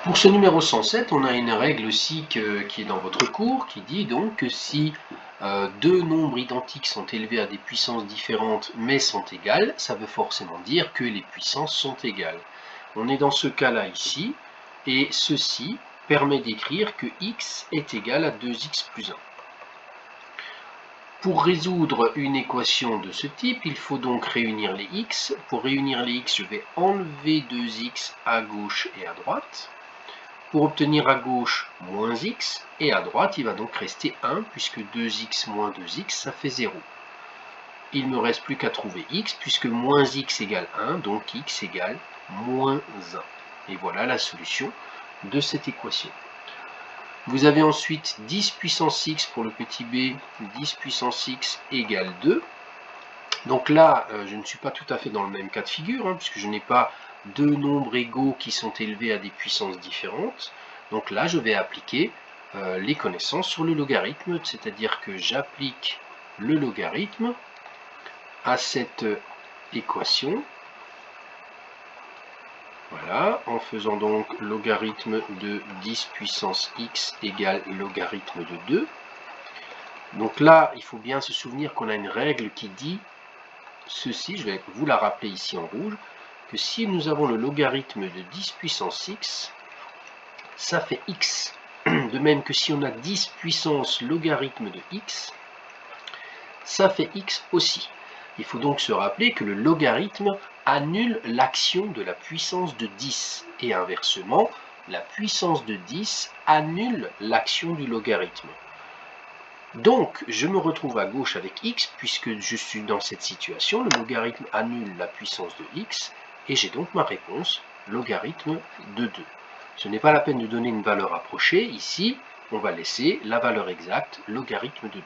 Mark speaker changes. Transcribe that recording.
Speaker 1: Pour ce numéro 107, on a une règle aussi qui est dans votre cours, qui dit donc que si deux nombres identiques sont élevés à des puissances différentes mais sont égales, ça veut forcément dire que les puissances sont égales. On est dans ce cas-là ici, et ceci permet d'écrire que x est égal à 2x plus 1. Pour résoudre une équation de ce type, il faut donc réunir les x. Pour réunir les x, je vais enlever 2x à gauche et à droite. Pour obtenir à gauche moins x, et à droite, il va donc rester 1, puisque 2x moins 2x, ça fait 0. Il ne me reste plus qu'à trouver x, puisque moins x égale 1, donc x égale moins 1. Et voilà la solution de cette équation. Vous avez ensuite 10 puissance x pour le petit b, 10 puissance x égale 2. Donc là, je ne suis pas tout à fait dans le même cas de figure, puisque je n'ai pas deux nombres égaux qui sont élevés à des puissances différentes. Donc là, je vais appliquer les connaissances sur le logarithme, c'est-à-dire que j'applique le logarithme à cette équation. Voilà, en faisant donc logarithme de 10 puissance x égale logarithme de 2. Donc là, il faut bien se souvenir qu'on a une règle qui dit ceci, je vais vous la rappeler ici en rouge, que si nous avons le logarithme de 10 puissance x, ça fait x. De même que si on a 10 puissance logarithme de x, ça fait x aussi. Il faut donc se rappeler que le logarithme annule l'action de la puissance de 10, et inversement, la puissance de 10 annule l'action du logarithme. Donc, je me retrouve à gauche avec x, puisque je suis dans cette situation, le logarithme annule la puissance de x, et j'ai donc ma réponse, logarithme de 2. Ce n'est pas la peine de donner une valeur approchée, ici, on va laisser la valeur exacte, logarithme de 2.